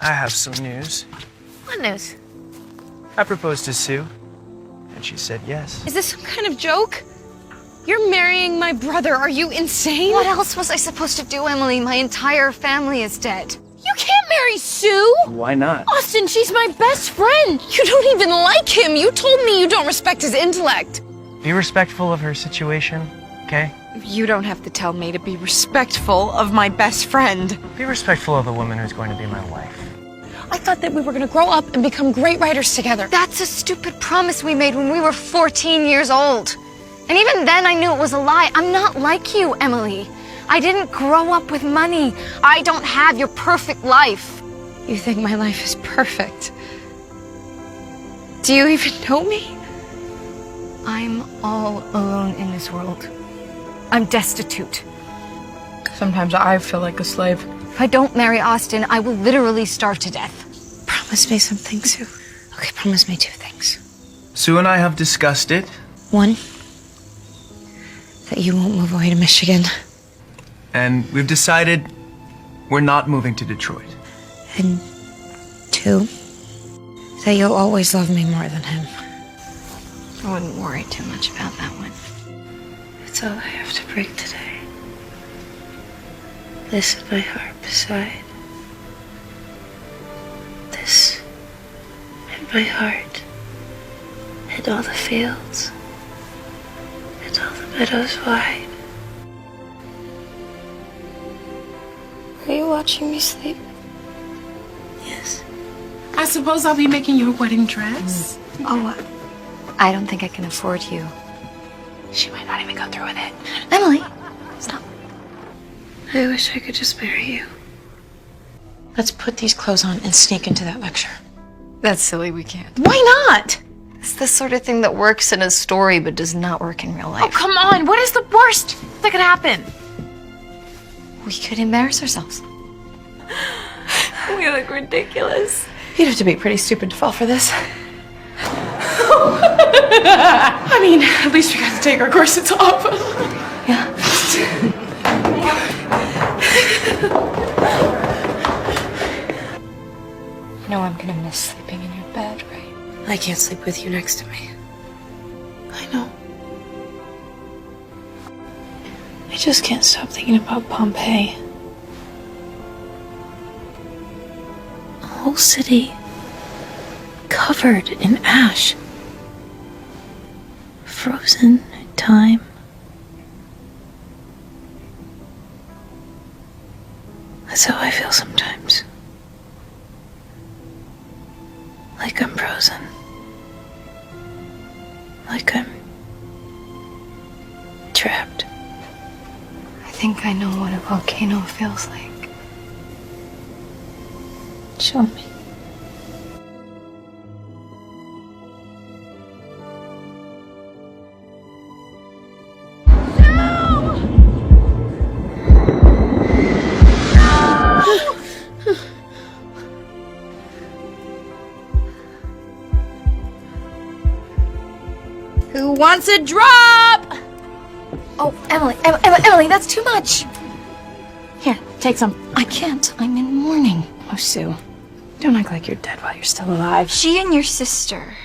I have some news. What news? I proposed to Sue, and she said yes. Is this some kind of joke? You're marrying my brother. Are you insane? What else was I supposed to do, Emily? My entire family is dead. You can't marry Sue! Why not? Austin, she's my best friend. You don't even like him. You told me you don't respect his intellect. Be respectful of her situation, okay? You don't have to tell me to be respectful of my best friend. Be respectful of the woman who's going to be my wife. I thought that we were going to grow up and become great writers together. That's a stupid promise we made when we were 14 years old. And even then I knew it was a lie. I'm not like you, Emily. I didn't grow up with money. I don't have your perfect life. You think my life is perfect? Do you even know me? I'm all alone in this world. I'm destitute. Sometimes I feel like a slave. If I don't marry Austin, I will literally starve to death. Promise me something, Sue. Okay, promise me 2 things. Sue and I have discussed it. 1, that you won't move away to Michigan. And we've decided we're not moving to Detroit. And 2, that you'll always love me more than him. I wouldn't worry too much about that one. It's all I have to break today. This and my heart beside. This and my heart. And all the fields. And all the meadows wide. Are you watching me sleep? Yes. I suppose I'll be making your wedding dress. Oh, I don't think I can afford you. She might not even go through with it. Emily, stop. I wish I could just marry you. Let's put these clothes on and sneak into that lecture. That's silly, we can't. Why not? It's the sort of thing that works in a story but does not work in real life. Oh, come on. What is the worst that could happen? We could embarrass ourselves. We look ridiculous. You'd have to be pretty stupid to fall for this. I mean, at least we got to take our corsets off. Yeah. You know I'm gonna miss sleeping in your bed, right? I can't sleep with you next to me. I know. I just can't stop thinking about Pompeii. A whole city covered in ash. Frozen in time. That's how I feel sometimes. Like I'm frozen. Like I'm trapped. I think I know what a volcano feels like. Show me. Who wants a drop? Oh, Emily, that's too much. Here, take some. I can't. I'm in mourning. Oh, Sue. Don't act like you're dead while you're still alive. She and your sister,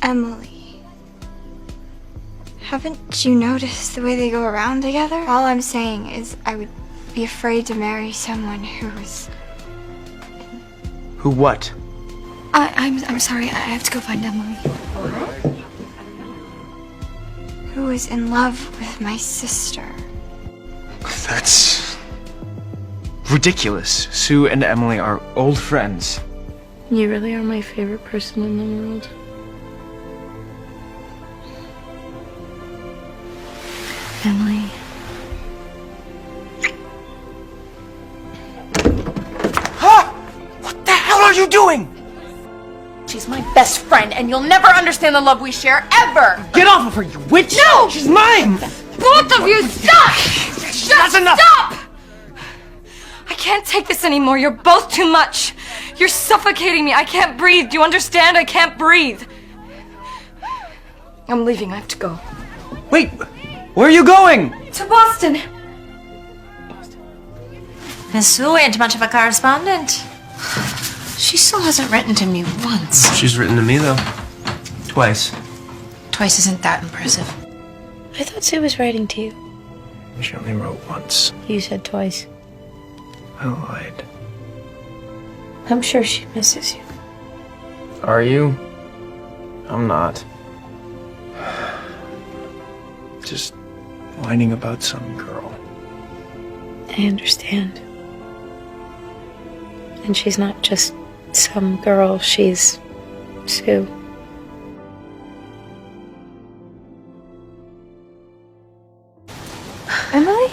Emily, haven't you noticed the way they go around together? All I'm saying is I would be afraid to marry someone who was... Who what? I'm sorry, I have to go find Emily. Who was in love with my sister. That's ridiculous. Sue and Emily are old friends. You really are my favorite person in the world. Emily. Ha! What the hell are you doing? She's my best friend, and you'll never understand the love we share, ever! Get off of her, you witch! No! She's mine! Both of you, stop! That's enough! Stop! I can't take this anymore. You're both too much. You're suffocating me. I can't breathe. Do you understand? I can't breathe. I'm leaving. I have to go. Wait, where are you going? To Boston. Miss Sue ain't much of a correspondent. She still hasn't written to me once. She's written to me, though. Twice. Twice isn't that impressive. I thought Sue was writing to you. She only wrote once. You said twice. I lied. I'm sure she misses you. Are you? I'm not. Just whining about some girl. I understand. And she's not just some girl, she's Sue. Emily?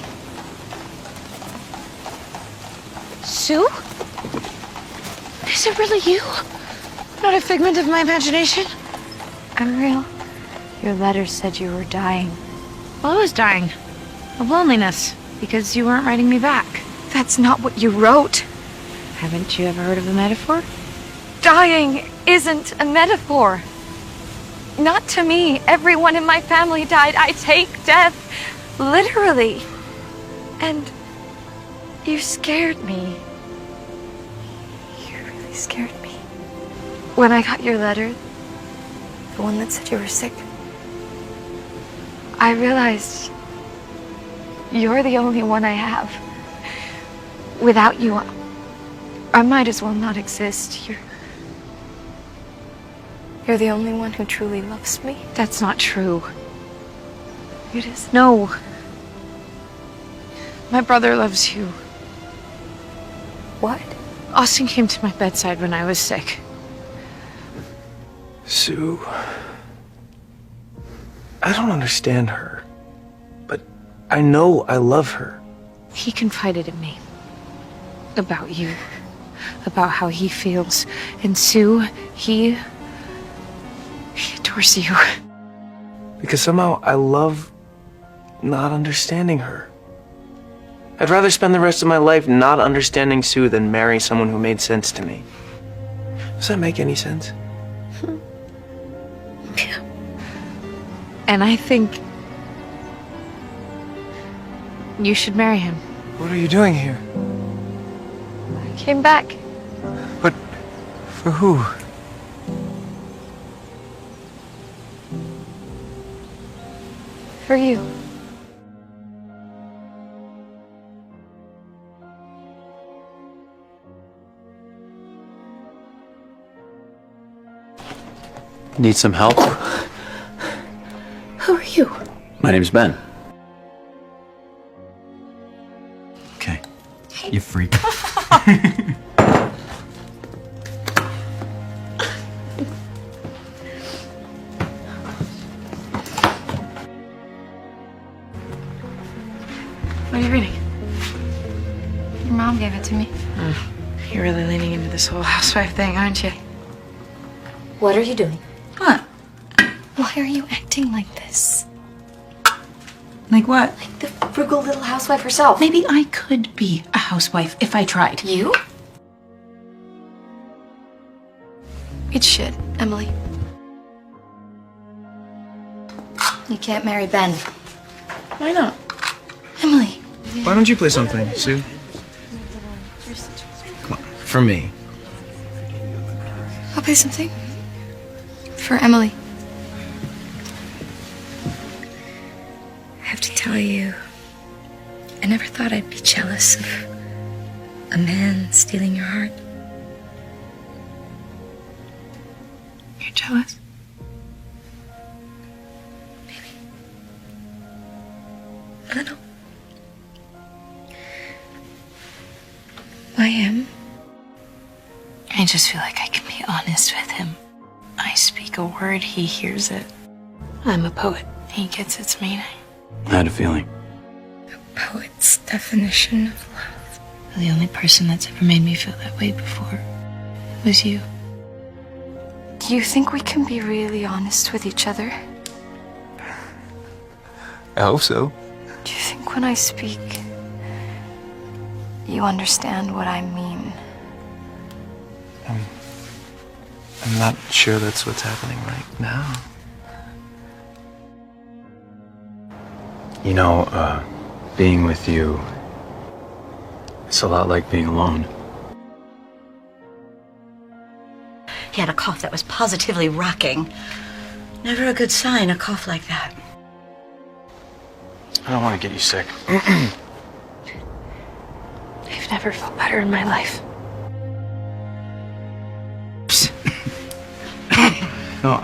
Sue? Is it really you? Not a figment of my imagination? I'm real. Your letter said you were dying. Well, I was dying. Of loneliness. Because you weren't writing me back. That's not what you wrote. Haven't you ever heard of the metaphor? Dying isn't a metaphor. Not to me. Everyone in my family died. I take death literally. And you scared me. You really scared me. When I got your letter, the one that said you were sick, I realized you're the only one I have. Without you, I might as well not exist. You're the only one who truly loves me. That's not true. It is. No. My brother loves you. What? Austin came to my bedside when I was sick. Sue. I don't understand her. But I know I love her. He confided in me. About you. About how he feels. And Sue, he adores you. Because somehow I love not understanding her. I'd rather spend the rest of my life not understanding Sue than marry someone who made sense to me. Does that make any sense? Yeah. And I think you should marry him. What are you doing here? I came back. But for who? For you. Need some help? Who are you? My name's Ben. Okay. You freak. What are you reading? Your mom gave it to me. You're really leaning into this whole housewife thing, aren't you? What are you doing? What? Why are you acting like this? Like what? Like the frugal little housewife herself. Maybe I could be a housewife if I tried. You? It's shit, Emily. You can't marry Ben. Why not? Emily. Why don't you play something, Sue? Come on, for me. I'll play something. For Emily. I have to tell you, I never thought I'd be jealous of a man stealing your heart. You're jealous? I don't know. I am. I just feel like I can be honest with him. I speak a word, he hears it. I'm a poet. He gets its meaning. I had a feeling. A poet's definition of love. The only person that's ever made me feel that way before was you. Do you think we can be really honest with each other? I hope so. Do you think when I speak, you understand what I mean? I'm not sure that's what's happening right now. You know, being with you, It's a lot like being alone. He had a cough that was positively rocking. Never a good sign, a cough like that. I don't want to get you sick. I've never felt better in my life. No,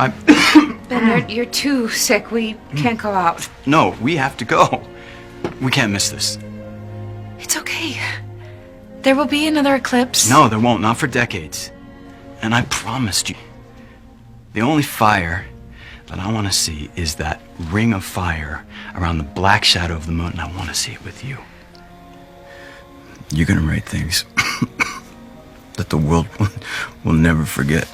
Ben, you're too sick. We can't go out. No, we have to go. We can't miss this. It's okay. There will be another eclipse. No, there won't. Not for decades. And I promised you. The only fire that I want to see is that ring of fire around the black shadow of the moon, and I want to see it with you. You're going to write things that the world will never forget.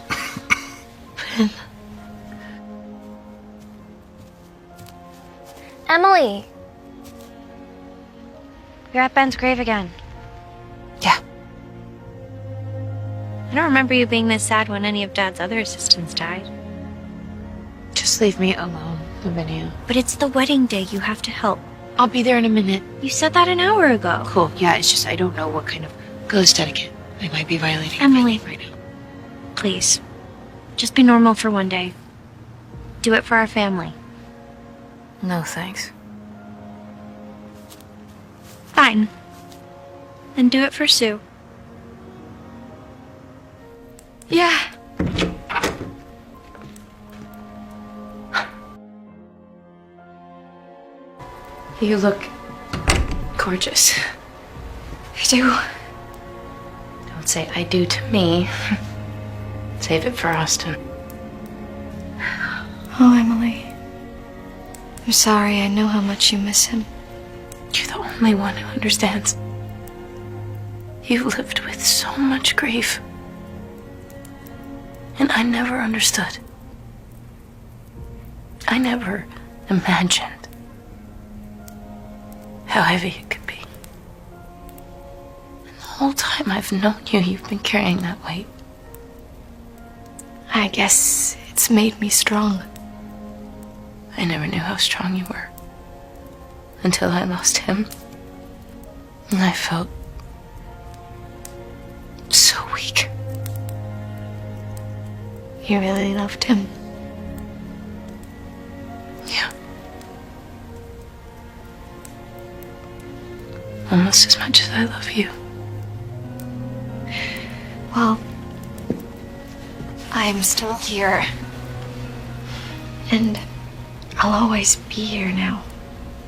Emily! You're at Ben's grave again. Yeah. I don't remember you being this sad when any of Dad's other assistants died. Just leave me alone, Lavinia. But it's the wedding day. You have to help. I'll be there in a minute. You said that an hour ago. Cool. Yeah, it's just I don't know what kind of ghost etiquette I might be violating. Emily. Right now. Please. Just be normal for one day. Do it for our family. No, thanks. Fine. Then do it for Sue. Yeah. You look gorgeous. I do. Don't say I do to me. Save it for Austin. Oh, Emily. I'm sorry. I know how much you miss him. You're the only one who understands. You lived with so much grief. And I never understood. I never imagined how heavy it could be. And the whole time I've known you, you've been carrying that weight. I guess it's made me strong. I never knew how strong you were. Until I lost him. And I felt so weak. You really loved him. Yeah. Almost as much as I love you. Well, I'm still here. And I'll always be here now.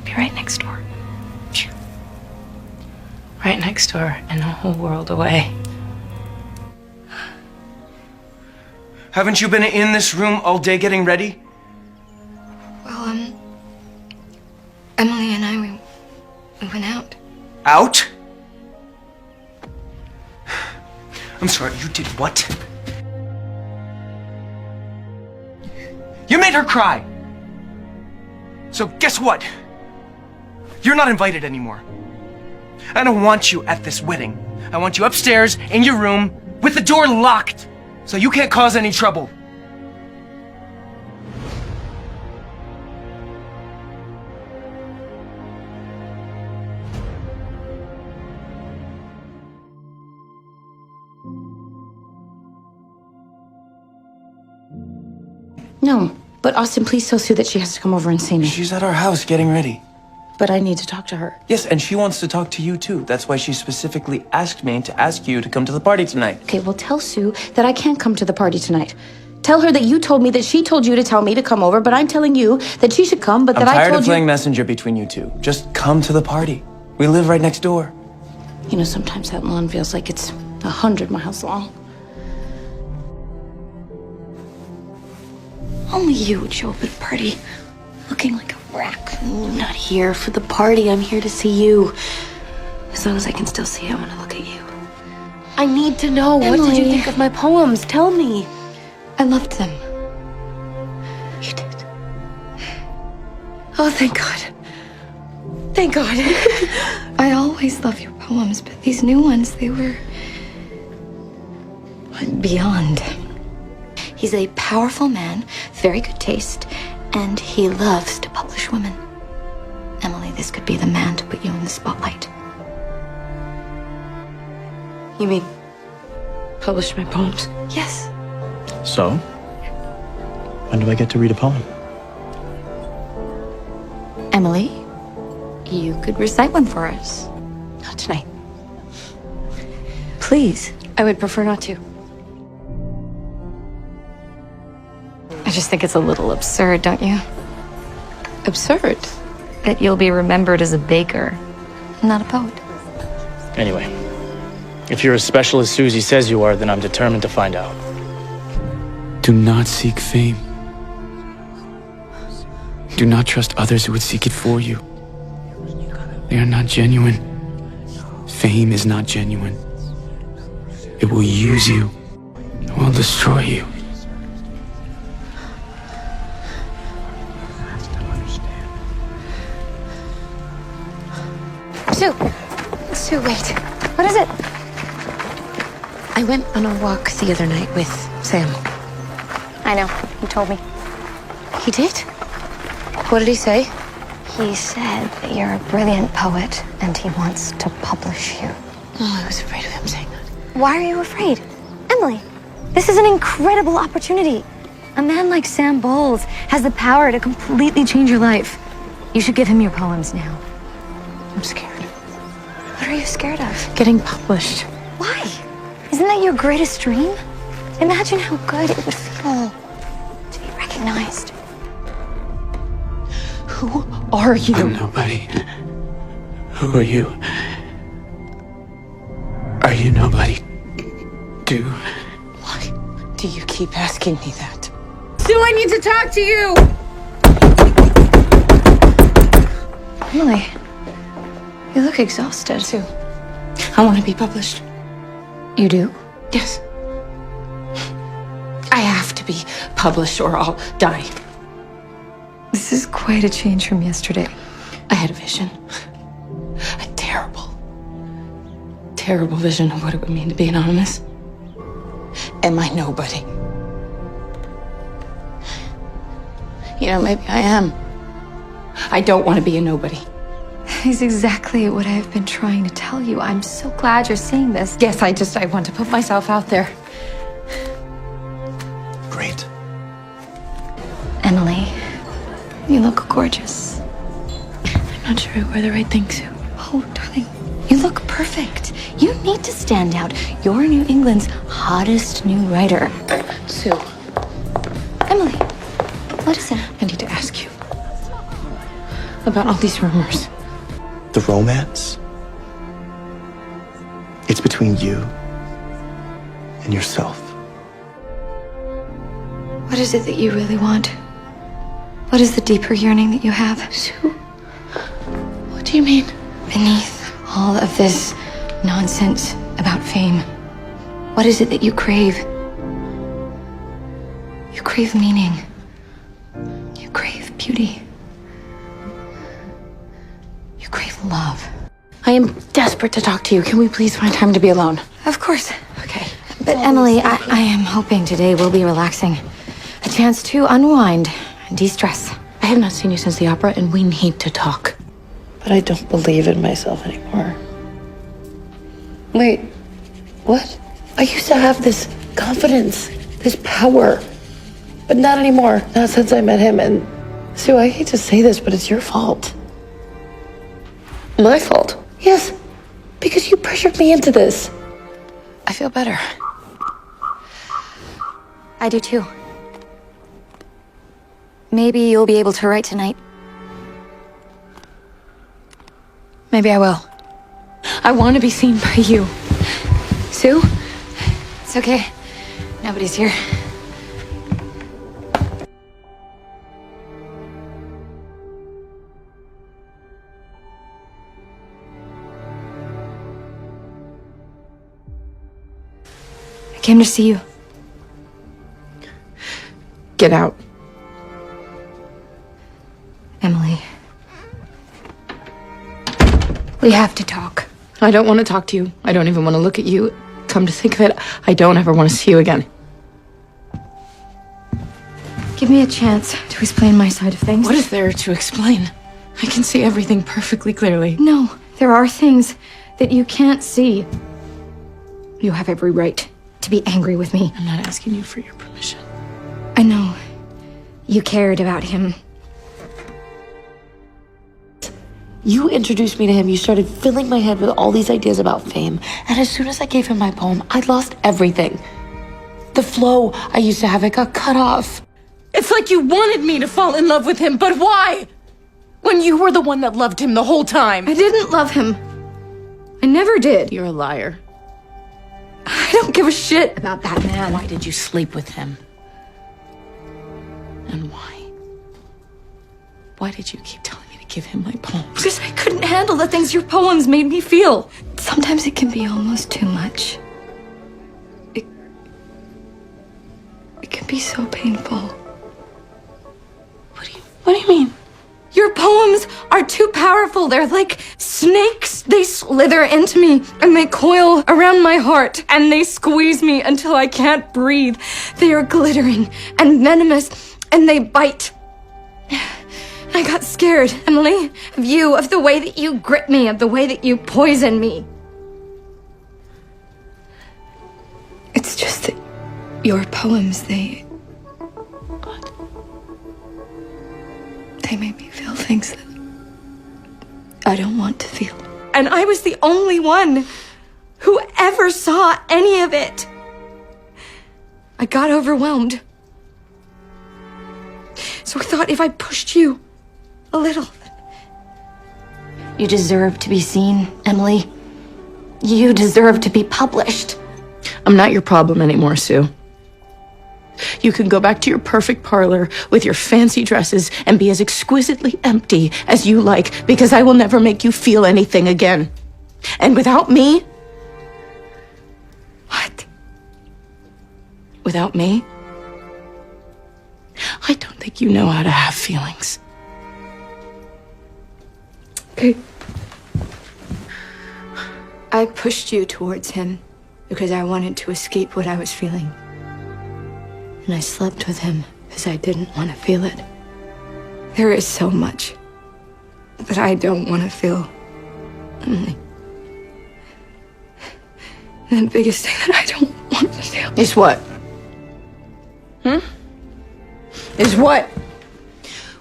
Be right next door. Right next door and a whole world away. Haven't you been in this room all day getting ready? Well, Emily and I, we went out. Out? I'm sorry, you did what? You made her cry! So guess what? You're not invited anymore. I don't want you at this wedding. I want you upstairs in your room with the door locked so you can't cause any trouble. No, but Austin, please tell Sue that she has to come over and see me. She's at our house getting ready. But I need to talk to her. Yes, and she wants to talk to you too. That's why she specifically asked me to ask you to come to the party tonight. Okay, well, tell Sue that I can't come to the party tonight. Tell her that you told me that she told you to tell me to come over, but I'm telling you that she should come, but that I I'm tired told of playing messenger between you two. Just come to the party. We live right next door. You know, sometimes that lawn feels like it's 100 miles long. Only you would show up at a party looking like a raccoon. I'm not here for the party. I'm here to see you. As long as I can still see, I want to look at you. I need to know. Emily. What did you think of my poems? Tell me. I loved them. You did. Oh, thank God. Thank God. I always love your poems, but these new ones, they were beyond. He's a powerful man, very good taste, and he loves to publish women. Emily, this could be the man to put you in the spotlight. You mean publish my poems? Yes. So? When do I get to read a poem? Emily, you could recite one for us. Not tonight. Please. I would prefer not to. I just think it's a little absurd, don't you? Absurd. That you'll be remembered as a baker, not a poet. Anyway, if you're as special as Susie says you are, then I'm determined to find out. Do not seek fame. Do not trust others who would seek it for you. They are not genuine. Fame is not genuine. It will use you. It will destroy you. Sue, wait. What is it? I went on a walk the other night with Sam. I know. You told me. He did? What did he say? He said that you're a brilliant poet and he wants to publish you. Oh, I was afraid of him saying that. Why are you afraid? Emily, this is an incredible opportunity. A man like Sam Bowles has the power to completely change your life. You should give him your poems now. I'm scared. What are you scared of? Getting published. Why? Isn't that your greatest dream? Imagine how good it would feel to be recognized. Who are you? I'm nobody. Who are you? Are you nobody? Why do you keep asking me that? Sue, I need to talk to you! Emily, you look exhausted. Sue, I want to be published. You do? Yes. I have to be published or I'll die. This is quite a change from yesterday. I had a vision. A terrible, terrible vision of what it would mean to be anonymous. Am I nobody? You know, maybe I am. I don't want to be a nobody. It's exactly what I've been trying to tell you. I'm so glad you're seeing this. Yes, I want to put myself out there. Great. Emily, you look gorgeous. I'm not sure I wear the right thing, Sue. Oh, darling, you look perfect. You need to stand out. You're New England's hottest new writer. Sue, Emily, listen. I need to ask you about all these rumors. The romance? It's between you and yourself. What is it that you really want? What is the deeper yearning that you have? Sue, what do you mean? Beneath all of this nonsense about fame, what is it that you crave? You crave meaning. You crave beauty. You crave love. I am desperate to talk to you. Can we please find time to be alone? Of course. Okay. But Emily, I am hoping today will be relaxing. A chance to unwind and de-stress. I have not seen you since the opera, and we need to talk. But I don't believe in myself anymore. Wait, what? I used to have this confidence, this power. But not anymore. Not since I met him. And Sue, I hate to say this, but it's your fault. My fault? Yes. Because you pressured me into this. I feel better. I do too. Maybe you'll be able to write tonight. Maybe I will. I want to be seen by you. Sue? It's okay. Nobody's here. I came to see you. Get out. Emily. We have to talk. I don't want to talk to you. I don't even want to look at you. Come to think of it, I don't ever want to see you again. Give me a chance to explain my side of things. What is there to explain? I can see everything perfectly clearly. No, there are things that you can't see. You have every right to be angry with me. I'm not asking you for your permission. I know. You cared about him. You introduced me to him. You started filling my head with all these ideas about fame. And as soon as I gave him my poem, I lost everything. The flow I used to have, it got cut off. It's like you wanted me to fall in love with him, but why? When you were the one that loved him the whole time. I didn't love him. I never did. You're a liar. I don't give a shit about that man. Why did you sleep with him? And why? Why did you keep telling me to give him my poems? Because I couldn't handle the things your poems made me feel. Sometimes it can be almost too much. It can be so painful. What do you mean? Your poems are too powerful. They're like snakes. They slither into me and they coil around my heart and they squeeze me until I can't breathe. They are glittering and venomous and they bite. I got scared, Emily, of you, of the way that you grip me, of the way that you poison me. It's just that your poems, they made me feel things that I don't want to feel. And I was the only one who ever saw any of it. I got overwhelmed. So I thought if I pushed you a little. You deserve to be seen, Emily. You deserve to be published. I'm not your problem anymore, Sue. You can go back to your perfect parlor with your fancy dresses and be as exquisitely empty as you like, because I will never make you feel anything again. And without me... What? Without me? I don't think you know how to have feelings. Okay. I pushed you towards him because I wanted to escape what I was feeling. And I slept with him because I didn't want to feel it. There is so much that I don't want to feel. Emily. And the biggest thing that I don't want to feel is what? Is what?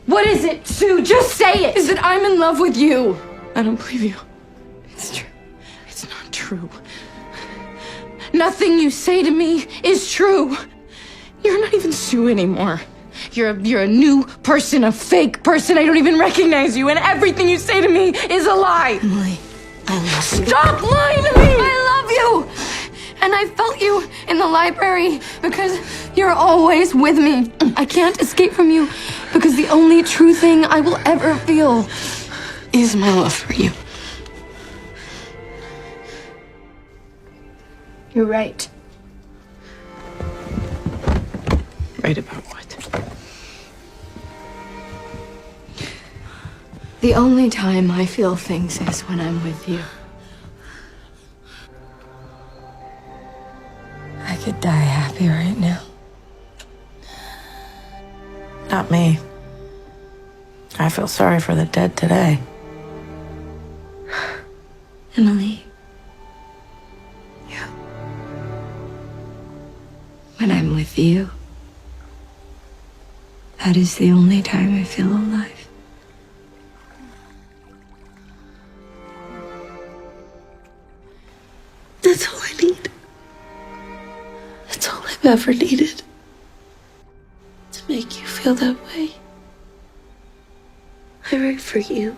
What is it, Sue? Just say it! Is that I'm in love with you? I don't believe you. It's true. It's not true. Nothing you say to me is true. You're not even Sue anymore. You're a new person, a fake person. I don't even recognize you, and everything you say to me is a lie. Emily, I love you. Stop lying to me! I love you! And I felt you in the library because you're always with me. I can't escape from you because the only true thing I will ever feel is my love for you. You're right. Right about what? The only time I feel things is when I'm with you. I could die happy right now. Not me. I feel sorry for the dead today. Emily. Yeah. When I'm with you, that is the only time I feel alive. That's all I need. That's all I've ever needed. To make you feel that way. I write for you,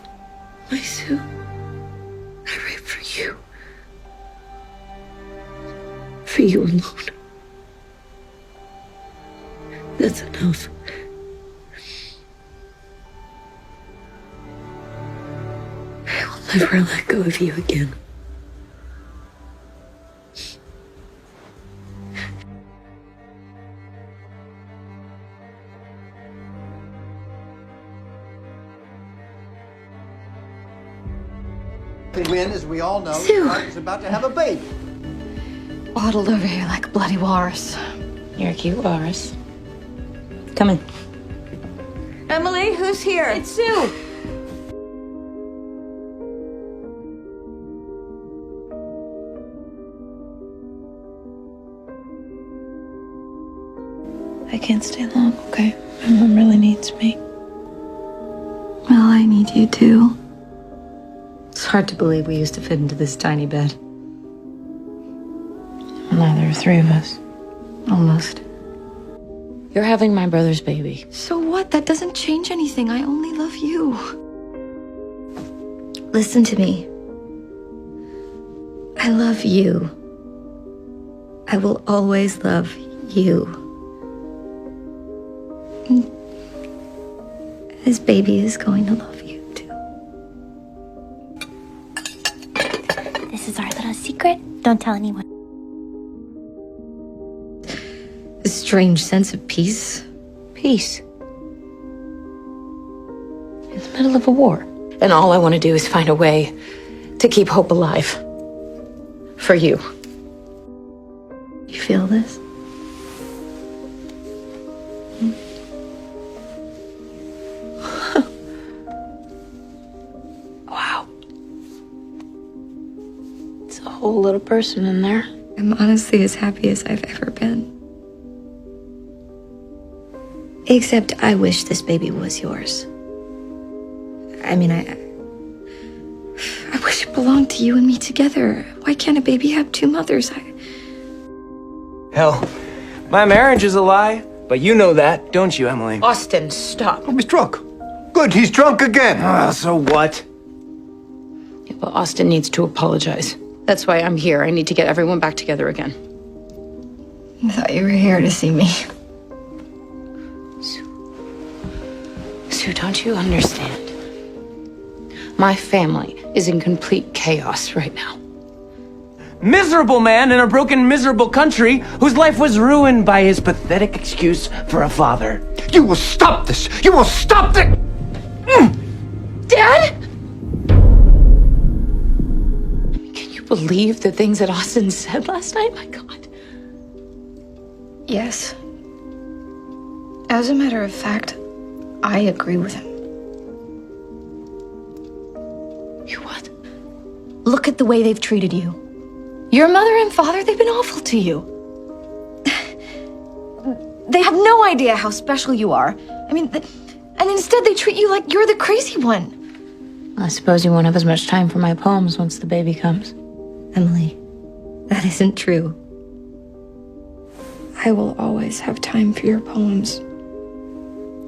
my Sue. I write for you. For you alone. That's enough. I will never let go of you again. When, as we all know, Sue. Clark is about to have a baby. Waddled over here like a bloody walrus. You're a cute walrus. Come in. Emily, who's here? It's Sue. I can't stay long, okay? My mom really needs me. Well, I need you too. It's hard to believe we used to fit into this tiny bed. Well, now there are three of us. Almost. You're having my brother's baby. So what? That doesn't change anything. I only love you. Listen to me. I love you. I will always love you. And this baby is going to love you too. This is our little secret. Don't tell anyone. A strange sense of peace. Peace. In the middle of a war. And all I want to do is find a way to keep hope alive. For you. You feel this? Wow. It's a whole little person in there. I'm honestly as happy as I've ever been. Except I wish this baby was yours. I mean, I wish it belonged to you and me together. Why can't a baby have two mothers? Hell, my marriage is a lie, but you know that, don't you, Emily? Austin, stop. Oh, he's drunk. Good, he's drunk again. So what? Yeah, well, Austin needs to apologize. That's why I'm here. I need to get everyone back together again. I thought you were here to see me. Sue, don't you understand? My family is in complete chaos right now. Miserable man in a broken, miserable country whose life was ruined by his pathetic excuse for a father. You will stop this. You will stop this. Dad? Can you believe the things that Austin said last night? My God. Yes. As a matter of fact, I agree with him. You what? Look at the way they've treated you. Your mother and father, they've been awful to you. They have no idea how special you are. I mean, and instead they treat you like you're the crazy one. I suppose you won't have as much time for my poems once the baby comes. Emily, that isn't true. I will always have time for your poems.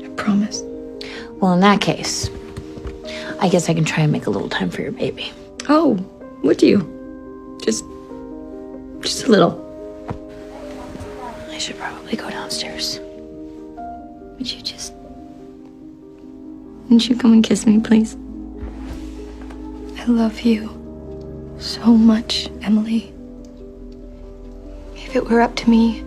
I promise. Well, in that case, I guess I can try and make a little time for your baby. Oh, would you? Just a little. I should probably go downstairs. Would you come and kiss me, please? I love you so much, Emily. If it were up to me,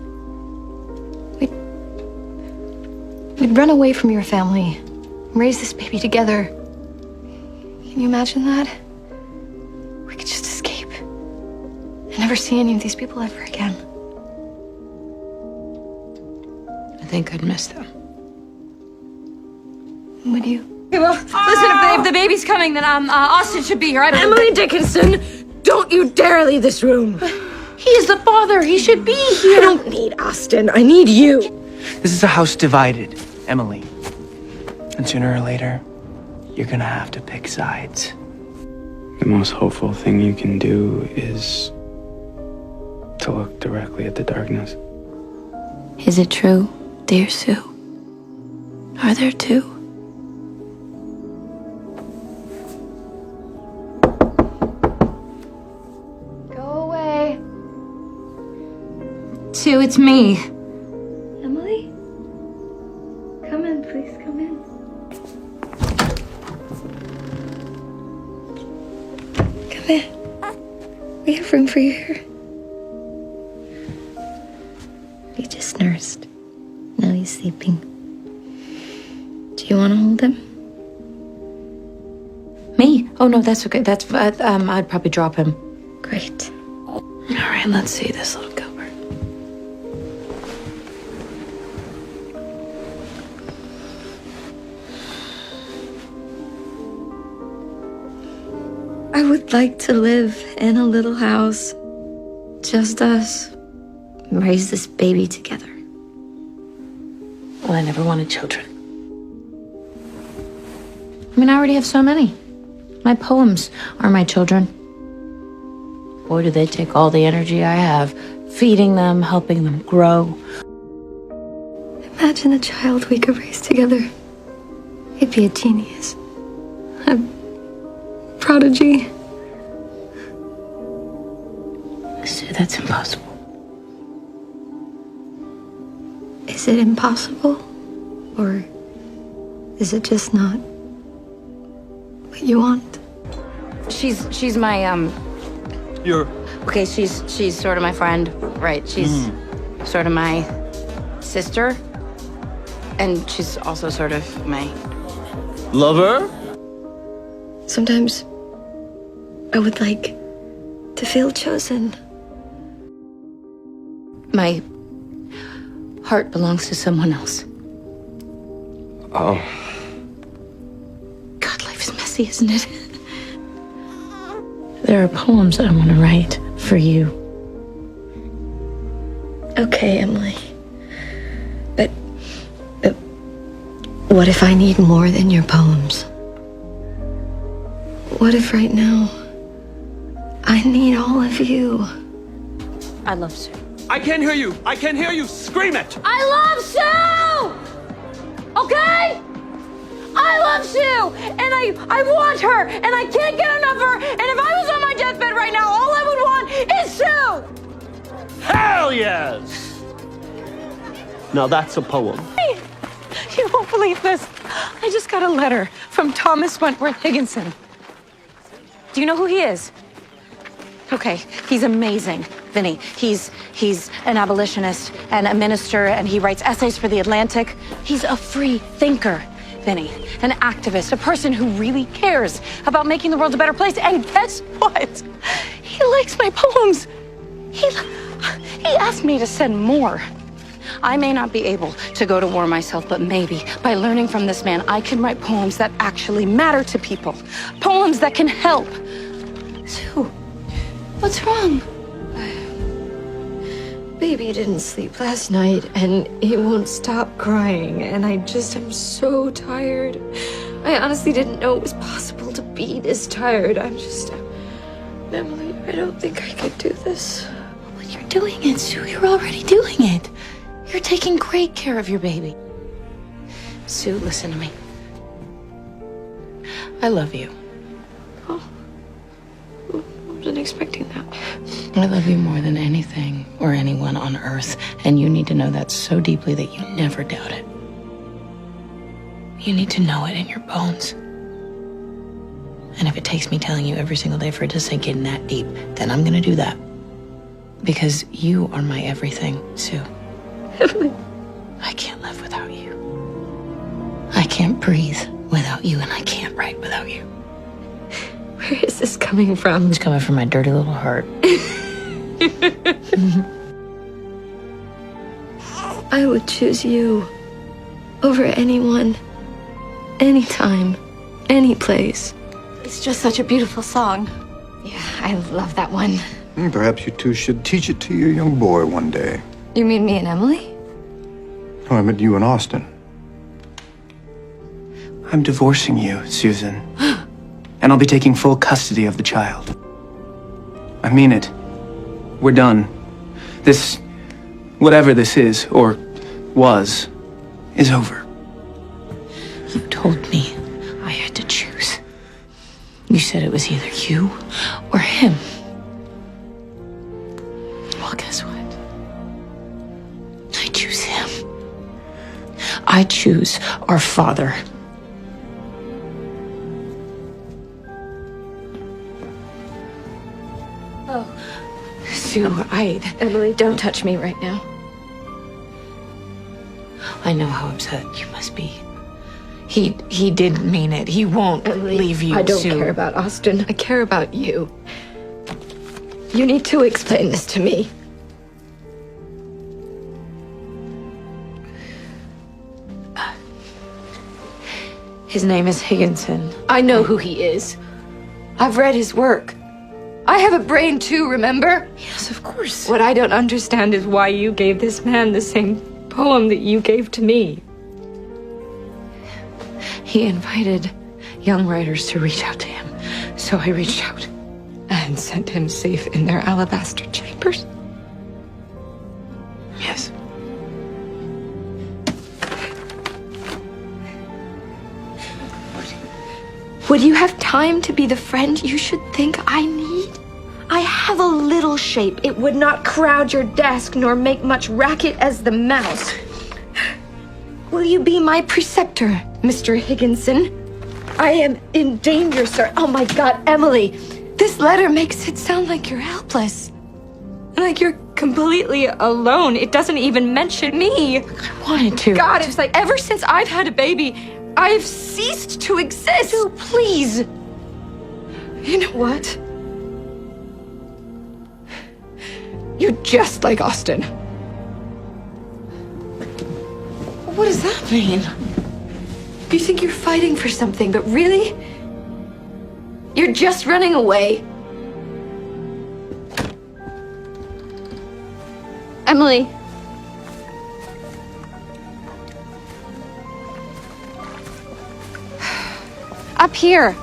we'd run away from your family and raise this baby together. Can you imagine that? We could just escape and never see any of these people ever again. I think I'd miss them. Would you? Okay, well, listen, if the baby's coming, then Austin should be here. I don't Emily Dickinson, don't you dare leave this room. He is the father. He should be here. I don't need Austin. I need you. This is a house divided, Emily. And sooner or later, you're gonna have to pick sides. The most hopeful thing you can do is to look directly at the darkness. Is it true, dear Sue? Are there two? Go away. Sue, it's me. Emily? Come in, please, come in. Come in. We have room for you here. He just nursed. Now he's sleeping. Do you want to hold him? Me? Oh, no, that's okay. I'd probably drop him. Great. All right, let's see this little cupboard. I would like to live in a little house. Just us. Raise this baby together. Well, I never wanted children. I mean, I already have so many. My poems are my children. Boy, do they take all the energy I have, feeding them, helping them grow. Imagine a child we could raise together. He'd be a genius. A prodigy. Sue, that's impossible. Is it impossible? Or is it just not what you want? She's my, You're... okay, she's sort of my friend, right? She's sort of my sister. And she's also sort of my... Lover? Sometimes I would like to feel chosen. My heart belongs to someone else. Oh. God, life is messy, isn't it? There are poems I want to write for you. Okay, Emily. But what if I need more than your poems? What if right now I need all of you? I love Sue. I can't hear you! I can't hear you! Scream it! I love Sue! Okay? I love Sue! And I want her! And I can't get enough of her! And if I was on my deathbed right now, all I would want is Sue! Hell yes! Now that's a poem. You won't believe this. I just got a letter from Thomas Wentworth Higginson. Do you know who he is? Okay, he's amazing, Vinny. He's an abolitionist and a minister, and he writes essays for The Atlantic. He's a free thinker, Vinny. An activist, a person who really cares about making the world a better place. And guess what? He likes my poems. He asked me to send more. I may not be able to go to war myself, but maybe by learning from this man, I can write poems that actually matter to people. Poems that can help. Sue, what's wrong? Baby didn't sleep last night, and he won't stop crying, and I just am so tired. I honestly didn't know it was possible to be this tired. Emily, I don't think I could do this. But you're doing it, Sue. You're already doing it. You're taking great care of your baby. Sue, listen to me. I love you. Oh, I wasn't expecting that. I love you more than anything or anyone on earth, and you need to know that so deeply that you never doubt it. You need to know it in your bones. And if it takes me telling you every single day for it to sink in that deep, then I'm gonna do that. Because you are my everything, Sue. I can't live without you. I can't breathe without you, and I can't write without you. Where is this coming from? It's coming from my dirty little heart. I would choose you over anyone, anytime, any place. It's just such a beautiful song. Yeah, I love that one. Perhaps you two should teach it to your young boy one day. You mean me and Emily? No, I meant you and Austin. I'm divorcing you, Susan. And I'll be taking full custody of the child. I mean it. We're done. This, whatever this is, or was, is over. You told me I had to choose. You said it was either you or him. Well, guess what? I choose him. I choose our father. Oh. Sue, Emily, don't touch me right now. I know how upset you must be. He did mean it. He won't leave you, I don't Sue. care about Austin. I care about you. You need to explain this to me. His name is Higginson. I know who he is. I've read his work. I have a brain too, remember? Yes, of course. What I don't understand is why you gave this man the same poem that you gave to me. He invited young writers to reach out to him. So I reached out and sent him safe in their alabaster chambers. Yes. Would you have time to be the friend you should think I need? I have a little shape. It would not crowd your desk nor make much racket as the mouse. Will you be my preceptor, Mr. Higginson? I am in danger, sir. Oh my God, Emily. This letter makes it sound like you're helpless. Like you're completely alone. It doesn't even mention me. I wanted to. God, it's like ever since I've had a baby, I've ceased to exist. Sue, please. You know what? You're just like Austin. What does that mean? You think you're fighting for something, but really? You're just running away. Emily. Up here.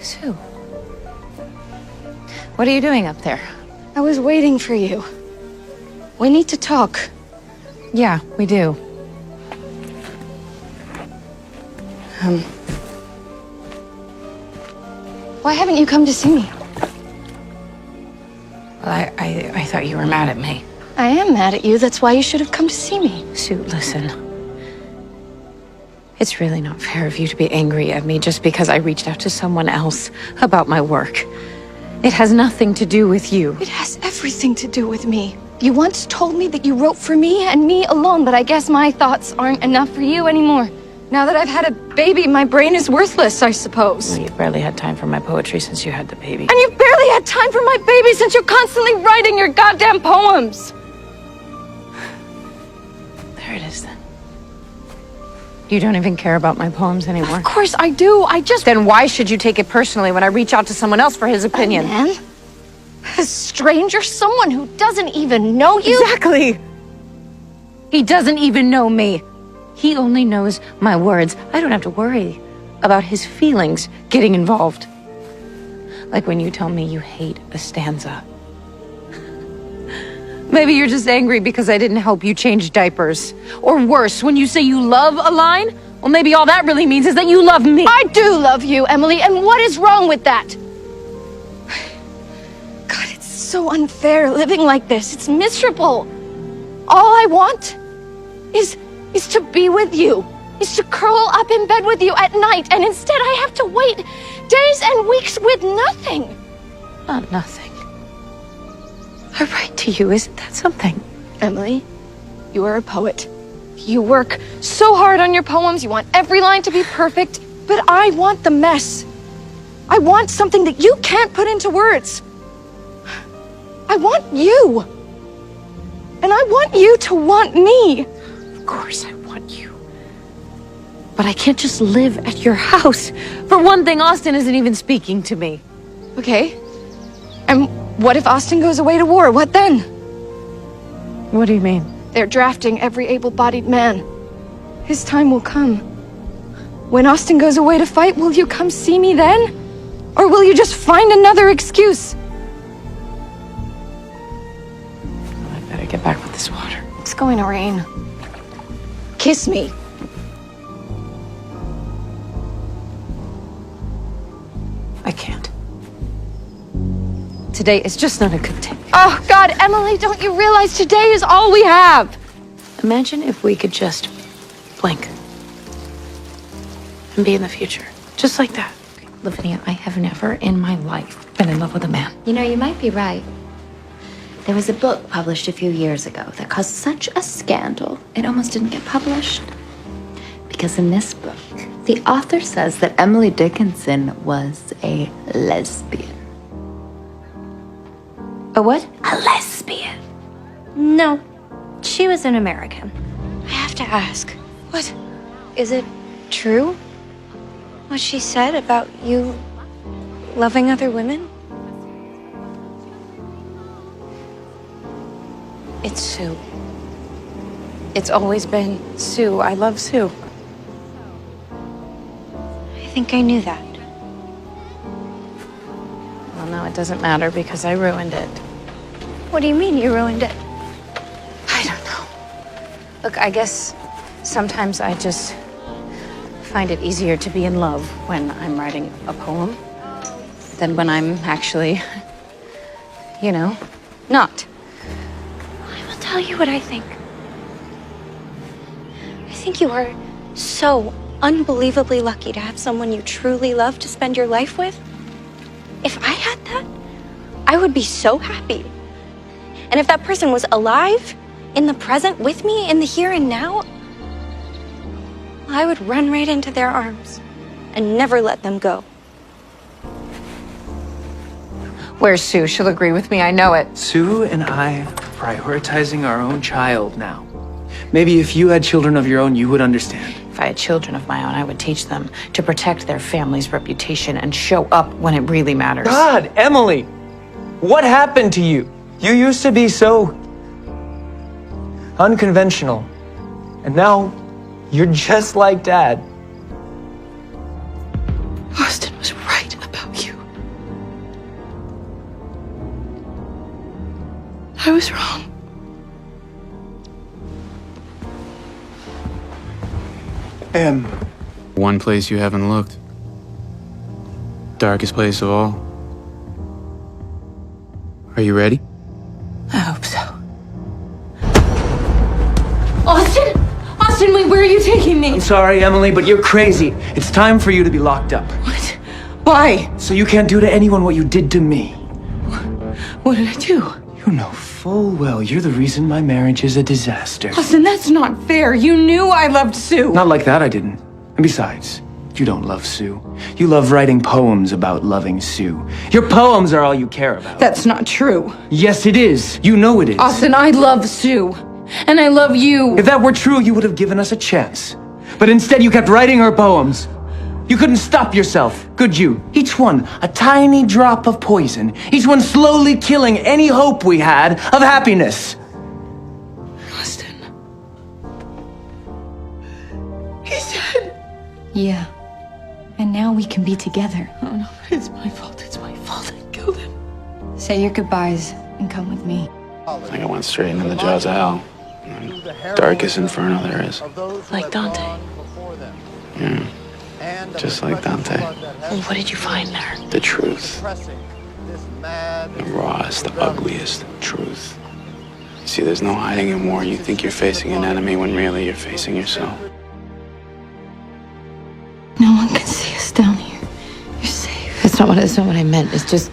Sue. What are you doing up there? I was waiting for you. We need to talk. Yeah, we do. Why haven't you come to see me? Well, I thought you were mad at me. I am mad at you. That's why you should have come to see me. Sue, listen. It's really not fair of you to be angry at me just because I reached out to someone else about my work. It has nothing to do with you. It has everything to do with me. You once told me that you wrote for me and me alone, but I guess my thoughts aren't enough for you anymore. Now that I've had a baby, my brain is worthless, I suppose. Well, you've barely had time for my poetry since you had the baby. And you've barely had time for my baby since you're constantly writing your goddamn poems. There it is then. You don't even care about my poems anymore. Of course I do. Then why should you take it personally when I reach out to someone else for his opinion? A man? A stranger? Someone who doesn't even know you? Exactly. He doesn't even know me. He only knows my words. I don't have to worry about his feelings getting involved. Like when you tell me you hate a stanza. Maybe you're just angry because I didn't help you change diapers. Or worse, when you say you love a line, well, maybe all that really means is that you love me. I do love you, Emily, and what is wrong with that? God, it's so unfair living like this. It's miserable. All I want is to be with you, is to curl up in bed with you at night, and instead I have to wait days and weeks with nothing. Not nothing. I write to you, isn't that something? Emily, you are a poet. You work so hard on your poems, you want every line to be perfect, but I want the mess. I want something that you can't put into words. I want you. And I want you to want me. Of course I want you. But I can't just live at your house. For one thing, Austin isn't even speaking to me. Okay. And what if Austin goes away to war? What then? What do you mean? They're drafting every able-bodied man. His time will come. When Austin goes away to fight, will you come see me then? Or will you just find another excuse? I better get back with this water. It's going to rain. Kiss me. I can't. Today is just not a good day. Oh, God, Emily, don't you realize today is all we have? Imagine if we could just blink and be in the future. Just like that. Lavinia, I have never in my life been in love with a man. You know, you might be right. There was a book published a few years ago that caused such a scandal, it almost didn't get published. Because in this book, the author says that Emily Dickinson was a lesbian. A what? A lesbian. No, she was an American. I have to ask. What? Is it true? What she said about you loving other women? It's Sue. It's always been Sue. I love Sue. think I knew that. Well, no, it doesn't matter because I ruined it. What do you mean you ruined it? I don't know. Look, I guess sometimes I just find it easier to be in love when I'm writing a poem than when I'm actually, you know, not. I will tell you what I think. I think you are so unbelievably lucky to have someone you truly love to spend your life with. If I had that, I would be so happy. And if that person was alive, in the present, with me, in the here and now, I would run right into their arms and never let them go. Where's Sue? She'll agree with me, I know it. Sue and I are prioritizing our own child now. Maybe if you had children of your own, you would understand. If I had children of my own, I would teach them to protect their family's reputation and show up when it really matters. God, Emily, what happened to you? You used to be so unconventional, and now you're just like Dad. Austin was right about you. I was wrong. One place you haven't looked. Darkest place of all. Are you ready? I hope so. Austin! Austin, wait, where are you taking me? I'm sorry, Emily, but you're crazy. It's time for you to be locked up. What? Why? So you can't do to anyone what you did to me. What did I do? You know full well you're the reason my marriage is a disaster. Austin, that's not fair. You knew I loved Sue. Not like that, I didn't. And besides, you don't love Sue. You love writing poems about loving Sue. Your poems are all you care about. That's not true. Yes, it is. You know it is. Austin, I love Sue. And I love you. If that were true, you would have given us a chance. But instead, you kept writing her poems. You couldn't stop yourself, could you? Each one, a tiny drop of poison. Each one slowly killing any hope we had of happiness. Austin. He's dead. Yeah. And now we can be together. Oh no, it's my fault. It's my fault. I killed him. Say your goodbyes and come with me. Like I went straight into the jaws of hell. Darkest inferno there is. Like Dante. Yeah. Just like Dante. Well, what did you find there? The truth. The rawest, the ugliest truth. See, there's no hiding in war. You think you're facing an enemy when really you're facing yourself. No one can see us down here. You're safe. That's not what I meant. It's just...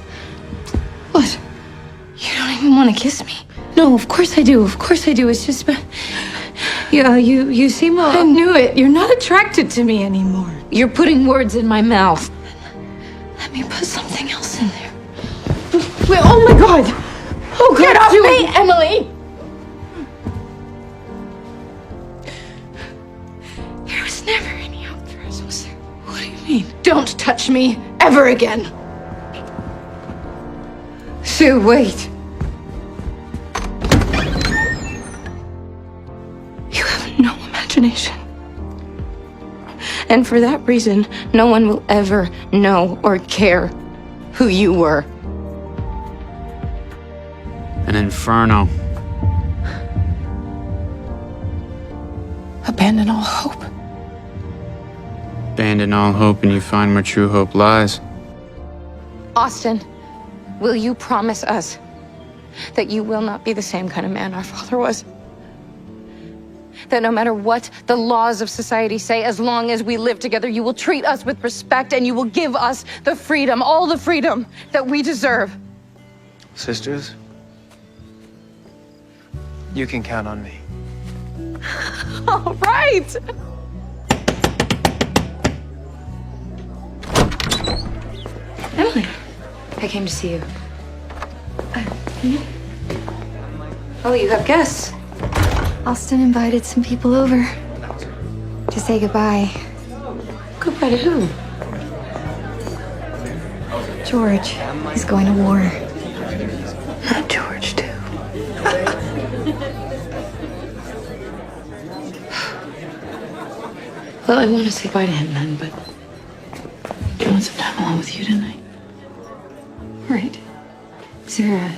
What? You don't even want to kiss me? No, of course I do. Of course I do. It's just... Yeah, you seem... I knew it. You're not attracted to me anymore. You're putting words in my mouth. Let me put something else in there. Wait, oh my God! Oh, Get off me, Emily! There was never any hope for us, was there? What do you mean? Don't touch me ever again. Sue, wait. You have no imagination. And for that reason, no one will ever know or care who you were. An inferno. Abandon all hope. Abandon all hope and you find where true hope lies. Austin, will you promise us that you will not be the same kind of man our father was? That no matter what the laws of society say, as long as we live together, you will treat us with respect and you will give us the freedom, all the freedom that we deserve. Sisters, you can count on me. All right. Emily, I came to see you. Oh, you have guests. Austin invited some people over to say goodbye. Goodbye to who? George, he's going to war. Not George, too. Well, I want to say bye to him then, but spend some time alone with you tonight. Right. Is there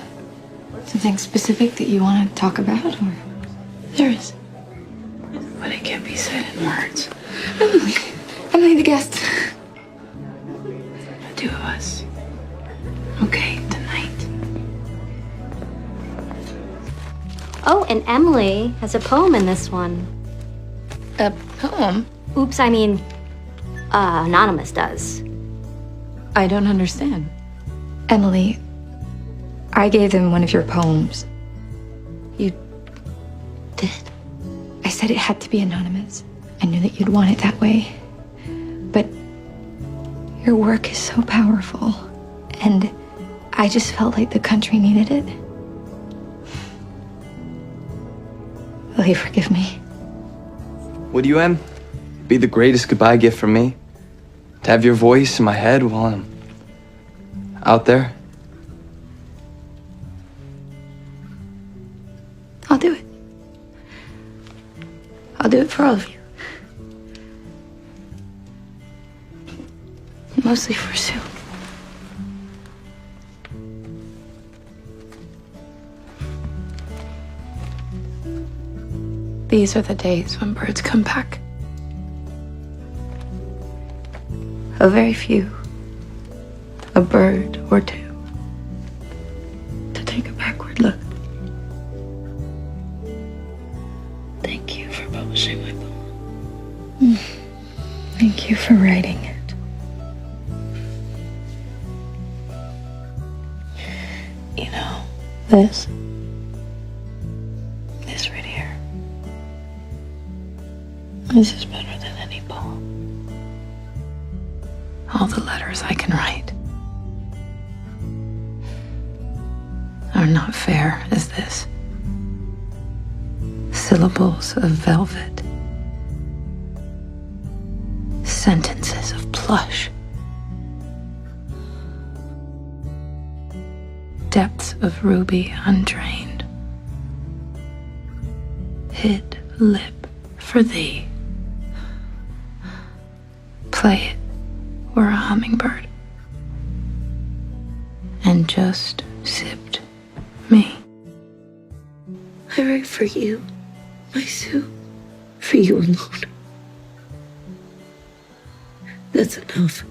something specific that you want to talk about, or? There is. But it can't be said in words. Emily, the guest. The two of us. Okay, tonight. Oh, and Emily has a poem in this one. A poem? Oops, I mean, Anonymous does. I don't understand. Emily, I gave them one of your poems. You did? I said it had to be anonymous. I knew that you'd want it that way. But your work is so powerful, and I just felt like the country needed it. Will you forgive me? Would you, Em? Be the greatest goodbye gift from me? To have your voice in my head while I'm out there? I'll do it. I'll do it for all of you. Mostly for Sue. These are the days when birds come back. A very few. A bird or two. To take a backward look. Thank you for publishing my poem. Thank you for writing it. You know, this right here. This is better than any poem. All the letters I can write are not fair as this. Syllables of velvet. Sentences of plush. Depths of ruby undrained. Hid lip for thee. Play it were a hummingbird. And just sipped me. I write for you, my Sue. For you alone. That's enough.